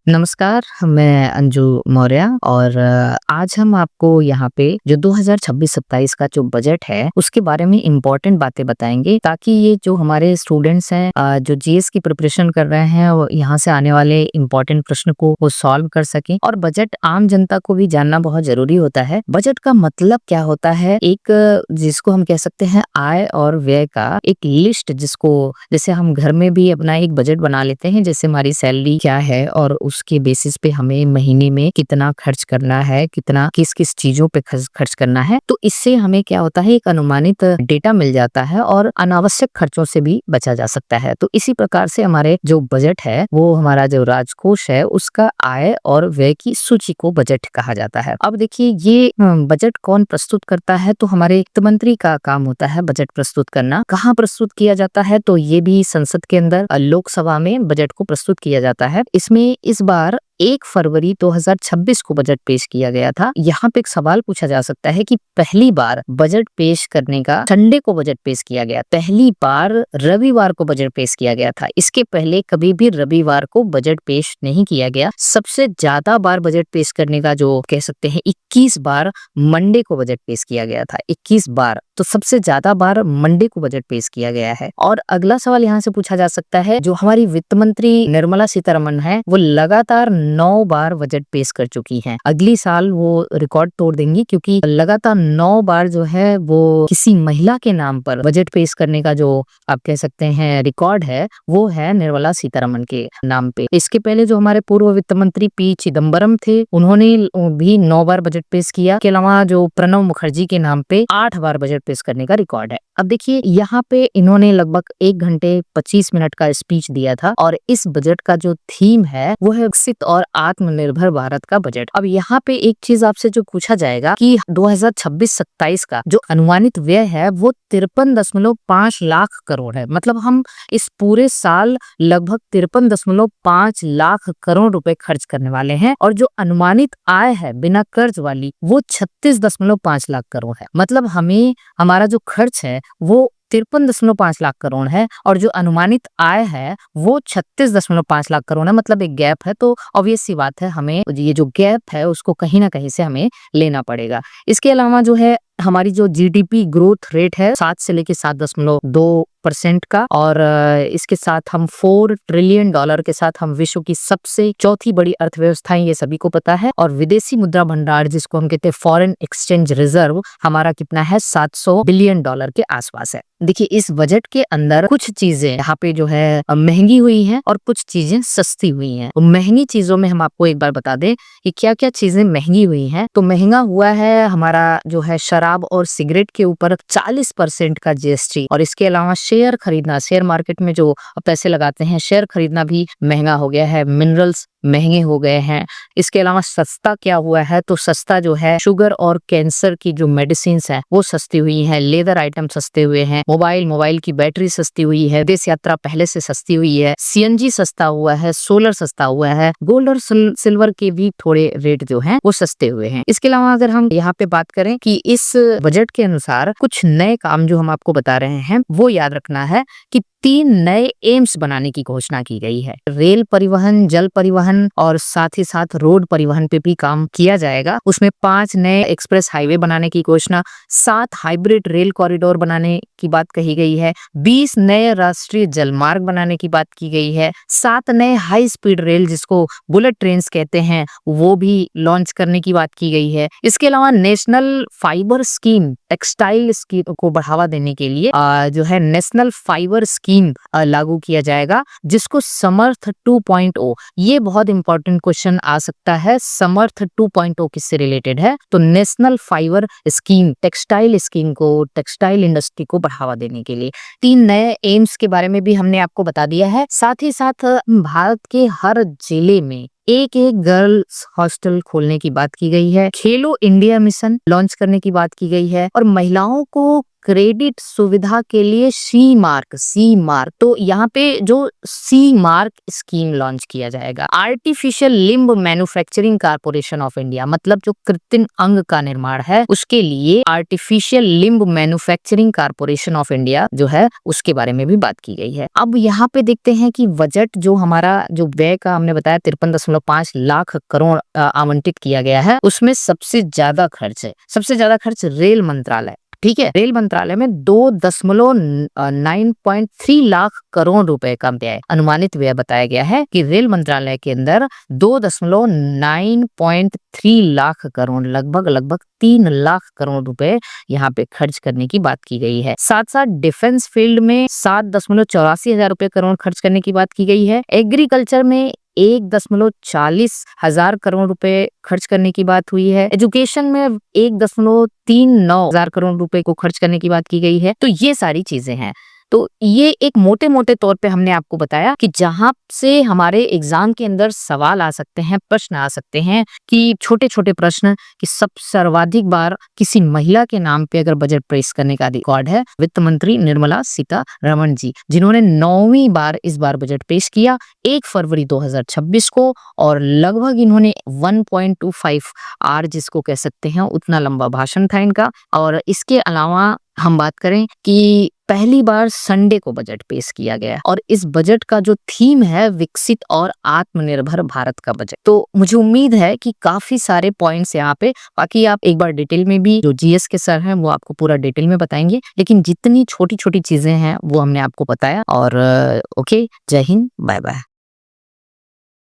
नमस्कार, मैं अंजू मौर्य और आज हम आपको यहाँ पे जो 2026-27 का जो बजट है उसके बारे में इम्पोर्टेंट बातें बताएंगे ताकि ये जो हमारे स्टूडेंट्स हैं जो जीएस की प्रिपरेशन कर रहे हैं वो यहाँ से आने वाले इम्पोर्टेंट प्रश्न को वो सॉल्व कर सकें। और बजट आम जनता को भी जानना बहुत जरूरी होता है। बजट का मतलब क्या होता है? एक जिसको हम कह सकते हैं आय और व्यय का एक लिस्ट, जिसको जैसे हम घर में भी अपना एक बजट बना लेते हैं, जैसे हमारी सैलरी क्या है और उसके बेसिस पे हमें महीने में कितना खर्च करना है, कितना किस किस चीजों पे खर्च करना है। तो इससे हमें क्या होता है, एक अनुमानित डेटा मिल जाता है और अनावश्यक खर्चों से भी बचा जा सकता है। तो इसी प्रकार से हमारे जो बजट है वो हमारा जो राजकोष है उसका आय और व्यय की सूची को बजट कहा जाता है। अब देखिए ये बजट कौन प्रस्तुत करता है? तो हमारे वित्त मंत्री का काम होता है बजट प्रस्तुत करना। कहाँ प्रस्तुत किया जाता है? तो ये भी संसद के अंदर लोकसभा में बजट को प्रस्तुत किया जाता है। इसमें इस बार 1 फरवरी 2026 को बजट पेश किया गया था। यहाँ पे एक सवाल पूछा जा सकता है कि पहली बार बजट पेश करने का संडे को बजट पेश किया गया, पहली बार रविवार को बजट पेश किया गया था। इसके पहले कभी भी रविवार को बजट पेश नहीं किया गया। सबसे ज्यादा बार बजट पेश करने का जो कह सकते हैं 21 बार मंडे को बजट पेश किया गया था। 21 बार, तो सबसे ज्यादा बार मंडे को बजट पेश किया गया है। और अगला सवाल यहाँ से पूछा जा सकता है, जो हमारी वित्त मंत्री निर्मला सीतारमण है वो लगातार 9 बार बजट पेश कर चुकी हैं। अगली साल वो रिकॉर्ड तोड़ देंगी, क्योंकि लगातार 9 बार जो है वो किसी महिला के नाम पर बजट पेश करने का जो आप कह सकते हैं रिकॉर्ड है वो है निर्मला सीतारमण के नाम पे। इसके पहले जो हमारे पूर्व वित्त मंत्री पी चिदम्बरम थे उन्होंने भी 9 बार बजट पेश किया। के अलावा जो प्रणब मुखर्जी के नाम पे 8 बार बजट पेश करने का रिकॉर्ड है। अब देखिए यहाँ पे इन्होंने लगभग 1 घंटे 25 मिनट का स्पीच दिया था और इस बजट का जो थीम है वो है विकसित और आत्मनिर्भर भारत का बजट। अब यहाँ पे एक चीज आपसे जो पूछा जाएगा कि 2026-27 का जो अनुमानित व्यय है वो 53.5 लाख करोड़ है। मतलब हम इस पूरे साल लगभग 53.5 लाख करोड़ रुपए खर्च करने वाले हैं और जो अनुमानित आय है बिना कर्ज वाली वो 36.5 लाख करोड़ है। मतलब हमें हमारा जो खर्च है वो 53.5 लाख करोड़ है और जो अनुमानित आय है वो 36.5 लाख करोड़ है। मतलब एक गैप है। तो ऑब्वियस सी बात है, हमें ये जो गैप है उसको कहीं ना कहीं से हमें लेना पड़ेगा। इसके अलावा जो है हमारी जो जीडीपी ग्रोथ रेट है 7 से लेके 7.2% का, और इसके साथ हम $4 ट्रिलियन के साथ हम विश्व की सबसे चौथी बड़ी अर्थव्यवस्था है, ये सभी को पता है। और विदेशी मुद्रा भंडार जिसको हम कहते हैं फॉरेन एक्सचेंज रिजर्व हमारा कितना है, $700 बिलियन के आसपास है। देखिए इस बजट के अंदर कुछ चीजें यहाँ पे जो है महंगी हुई हैं और कुछ चीजें सस्ती हुई हैं। महंगी चीजों में हम आपको एक बार बता दें कि क्या क्या चीजें महंगी हुई हैं। तो महंगा हुआ है हमारा जो है शराब और सिगरेट के ऊपर 40% का जीएसटी। और इसके अलावा शेयर खरीदना, शेयर मार्केट में जो पैसे लगाते हैं शेयर खरीदना भी महंगा हो गया है। मिनरल्स महंगे हो गए हैं। इसके अलावा सस्ता क्या हुआ है, तो सस्ता जो है शुगर और कैंसर की जो मेडिसिन है वो सस्ती हुई है। लेदर आइटम सस्ते हुए हैं। मोबाइल की बैटरी सस्ती हुई है। विदेश यात्रा पहले से सस्ती हुई है। सीएनजी सस्ता हुआ है। सोलर सस्ता हुआ है। गोल्ड और सिल्वर के भी थोड़े रेट जो हैं वो सस्ते हुए हैं। इसके अलावा अगर हम यहाँ पे बात करें कि इस बजट के अनुसार कुछ नए काम जो हम आपको बता रहे हैं वो याद रखना है कि 3 नए एम्स बनाने की घोषणा की गई है। रेल परिवहन, जल परिवहन और साथ ही साथ रोड परिवहन पे भी काम किया जाएगा। उसमें 5 नए एक्सप्रेस हाईवे बनाने की घोषणा, 7 हाइब्रिड रेल कॉरिडोर बनाने की बात कही गई है, 20 नए राष्ट्रीय जलमार्ग बनाने की बात की गई है, 7 नए हाई स्पीड रेल जिसको बुलेट ट्रेन कहते हैं वो भी लॉन्च करने की बात की गई है। इसके अलावा national fibre scheme, textile scheme को बढ़ावा देने के लिए जो है नेशनल फाइबर स्कीम लागू किया जाएगा, जिसको समर्थ 2.0, ये बहुत इंपॉर्टेंट क्वेश्चन आ सकता है। समर्थ 2.0 किससे रिलेटेड है? तो national fibre scheme, textile scheme को, टेक्सटाइल इंडस्ट्री को बढ़ावा देने के लिए 3 नए एम्स के बारे में भी हमने आपको बता दिया है। साथ ही साथ भारत के हर जिले में एक गर्ल्स हॉस्टल खोलने की बात की गई है। खेलो इंडिया मिशन लॉन्च करने की बात की गई है और महिलाओं को क्रेडिट सुविधा के लिए सी मार्क तो यहाँ पे जो सी मार्क स्कीम लॉन्च किया जाएगा। Artificial limb manufacturing corporation of India, मतलब जो कृत्रिम अंग का निर्माण है उसके लिए artificial limb manufacturing corporation of India जो है उसके बारे में भी बात की गई है। अब यहाँ पे देखते हैं कि बजट जो हमारा जो व्यय का हमने बताया 53.5 लाख करोड़ आवंटित किया गया है, उसमें सबसे ज्यादा खर्च रेल मंत्रालय, ठीक है, रेल मंत्रालय में 2.9.3 लाख करोड़ रुपए का व्यय, अनुमानित व्यय बताया गया है कि रेल मंत्रालय के अंदर 2.9.3 लाख करोड़, लगभग 3 लाख करोड़ रुपए यहाँ पे खर्च करने की बात की गई है। साथ साथ डिफेंस फील्ड में 7.84 हजार रुपए करोड़ खर्च करने की बात की गई है। एग्रीकल्चर में 1.40 करोड़ रुपए खर्च करने की बात हुई है। एजुकेशन में 1.39 हजार करोड़ रुपए को खर्च करने की बात की गई है। तो ये सारी चीजें हैं। तो ये एक मोटे मोटे तौर पे हमने आपको बताया कि जहां से हमारे एग्जाम के अंदर सवाल आ सकते हैं, प्रश्न आ सकते हैं कि छोटे छोटे प्रश्न कि सब सर्वाधिक बार किसी महिला के नाम पे अगर बजट पेश करने का रिकॉर्ड है, वित्त मंत्री निर्मला सीतारमण जी, जिन्होंने 9वीं बार इस बार बजट पेश किया 1 फरवरी 2026 को, और लगभग इन्होंने 1.25 आवर जिसको कह सकते हैं उतना लंबा भाषण था इनका। और इसके अलावा हम बात करें कि पहली बार संडे को बजट पेश किया गया और इस बजट का जो थीम है विकसित और आत्मनिर्भर भारत का बजट। तो मुझे उम्मीद है कि काफी सारे पॉइंट्स यहाँ पे, बाकी आप एक बार डिटेल में भी जो जीएस के सर हैं वो आपको पूरा डिटेल में बताएंगे, लेकिन जितनी छोटी छोटी चीजें हैं वो हमने आपको बताया। और ओके, जय हिंद, बाय बाय।